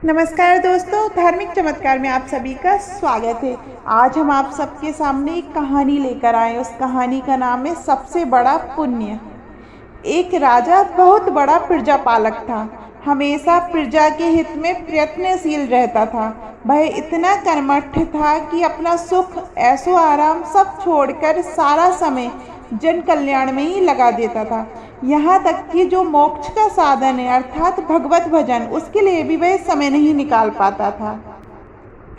नमस्कार दोस्तों, धार्मिक चमत्कार में आप सभी का स्वागत है। आज हम आप सबके सामने एक कहानी लेकर आए। उस कहानी का नाम है सबसे बड़ा पुण्य। एक राजा बहुत बड़ा प्रजा पालक था। हमेशा प्रजा के हित में प्रयत्नशील रहता था। वह इतना कर्मठ था कि अपना सुख, ऐशो आराम सब छोड़कर सारा समय जन कल्याण में ही लगा देता था। यहाँ तक कि जो मोक्ष का साधन है अर्थात भगवत भजन, उसके लिए भी वह समय नहीं निकाल पाता था।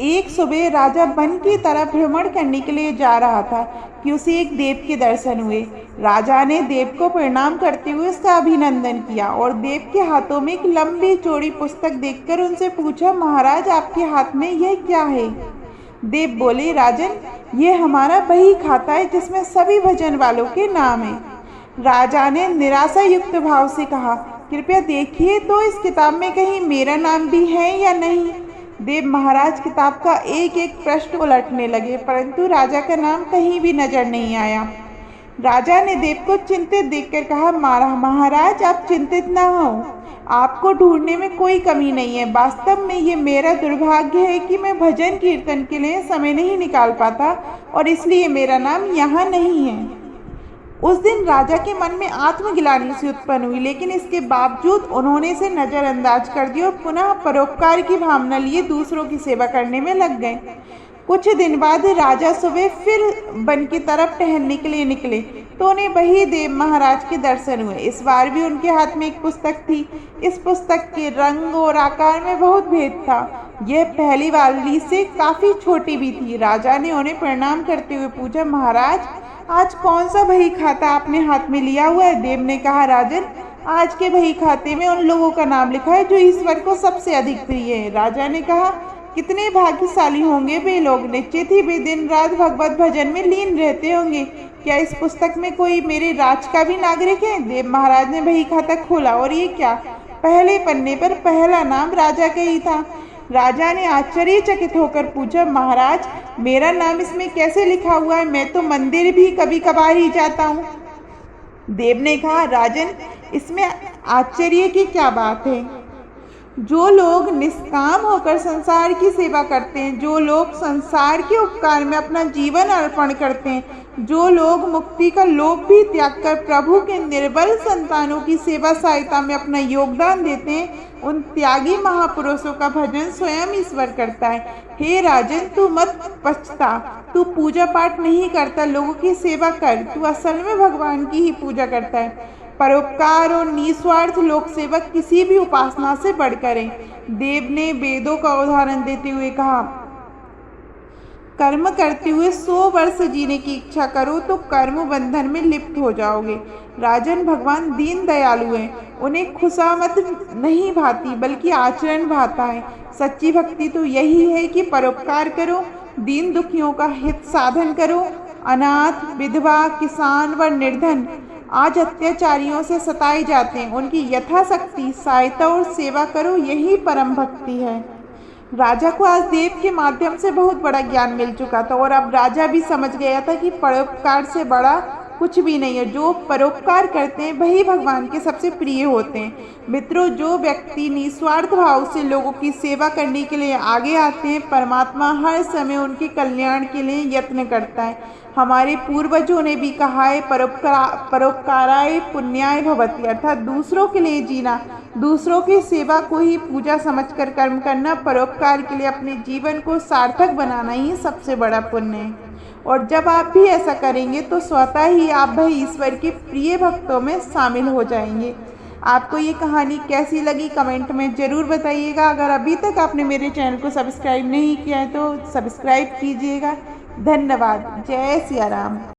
एक सुबह राजा वन की तरफ भ्रमण करने के लिए जा रहा था कि उसे एक देव के दर्शन हुए। राजा ने देव को प्रणाम करते हुए उसका अभिनंदन किया और देव के हाथों में एक लंबी चौड़ी पुस्तक देखकर उनसे पूछा, महाराज आपके हाथ में यह क्या है? देव बोले, राजन, ये हमारा बही खाता है जिसमें सभी भजन वालों के नाम हैं। राजा ने निराशा युक्त भाव से कहा, कृपया देखिए तो इस किताब में कहीं मेरा नाम भी है या नहीं। देव महाराज किताब का एक एक पृष्ठ उलटने लगे, परंतु राजा का नाम कहीं भी नजर नहीं आया। राजा ने देव को चिंतित देखकर कहा, महाराज आप चिंतित ना हो, आपको ढूंढने में कोई कमी नहीं है। वास्तव में ये मेरा दुर्भाग्य है कि मैं भजन कीर्तन के लिए समय नहीं निकाल पाता और इसलिए मेरा नाम यहाँ नहीं है। उस दिन राजा के मन में आत्मग्लानि सी उत्पन्न हुई, लेकिन इसके बावजूद उन्होंने इसे नज़रअंदाज कर दिया और पुनः परोपकार की भावना लिए दूसरों की सेवा करने में लग गए। कुछ दिन बाद राजा सुबह फिर वन की तरफ टहलने के लिए निकले तो उन्हें वही देव महाराज के दर्शन हुए। इस बार भी उनके हाथ में एक पुस्तक थी। इस पुस्तक के रंग और आकार में बहुत भेद था। यह पहली वाली से काफ़ी छोटी भी थी। राजा ने उन्हें प्रणाम करते हुए पूछा, महाराज आज कौन सा बही खाता आपने हाथ में लिया हुआ है? देव ने कहा, राजन, आज के बही खाते में उन लोगों का नाम लिखा है जो ईश्वर को सबसे अधिक प्रिय है। राजा ने कहा, कितने भाग्यशाली होंगे वे लोग, निश्चित ही वे दिन रात भगवत भजन में लीन रहते होंगे। क्या इस पुस्तक में कोई मेरे राज का भी नागरिक है? देव महाराज ने बही खाता खोला और ये क्या, पहले पन्ने पर पहला नाम राजा का ही था। राजा ने आश्चर्यचकित होकर पूछा, महाराज मेरा नाम इसमें कैसे लिखा हुआ है? मैं तो मंदिर भी कभी कभार ही जाता हूँ। देव ने कहा, राजन, इसमें आश्चर्य की क्या बात है? जो लोग निष्काम होकर संसार की सेवा करते हैं, जो लोग संसार के उपकार में अपना जीवन अर्पण करते हैं, जो लोग मुक्ति का लोभ भी त्याग कर प्रभु के निर्बल संतानों की सेवा सहायता में अपना योगदान देते हैं, उन त्यागी महापुरुषों का भजन स्वयं ईश्वर करता है। हे राजन, तू मत पछता, तू पूजा पाठ नहीं करता, लोगों की सेवा कर, तू असल में भगवान की ही पूजा करता है। परोपकार और निस्वार्थ लोक सेवक किसी भी उपासना से बढ़कर है। देव ने वेदों का उदाहरण देते हुए कहा, कर्म करते हुए 100 वर्ष जीने की इच्छा करो तो कर्म बंधन में लिप्त हो जाओगे। राजन, भगवान दीन दयालु हैं, उन्हें खुशामद नहीं भाती बल्कि आचरण भाता है। सच्ची भक्ति तो यही है कि परोपकार करो, दीन दुखियों का हित साधन करो। अनाथ, विधवा, किसान व निर्धन आज अत्याचारियों से सताए जाते हैं, उनकी यथाशक्ति सहायता और सेवा करो, यही परम भक्ति है। राजा को आज देव के माध्यम से बहुत बड़ा ज्ञान मिल चुका था और अब राजा भी समझ गया था कि परोपकार से बड़ा कुछ भी नहीं है। जो परोपकार करते हैं वही भगवान के सबसे प्रिय होते हैं। मित्रों, जो व्यक्ति निस्वार्थ भाव से लोगों की सेवा करने के लिए आगे आते हैं, परमात्मा हर समय उनके कल्याण के लिए यत्न करता है। हमारे पूर्वजों ने भी कहा है, परोपकाराय पुण्याय भवति, अर्थात दूसरों के लिए जीना, दूसरों की सेवा को ही पूजा समझकर कर्म करना, परोपकार के लिए अपने जीवन को सार्थक बनाना ही सबसे बड़ा पुण्य है। और जब आप भी ऐसा करेंगे तो स्वतः ही आप भाई ईश्वर के प्रिय भक्तों में शामिल हो जाएंगे। आपको ये कहानी कैसी लगी कमेंट में ज़रूर बताइएगा। अगर अभी तक आपने मेरे चैनल को सब्सक्राइब नहीं किया है तो सब्सक्राइब कीजिएगा। धन्यवाद। जय सिया राम।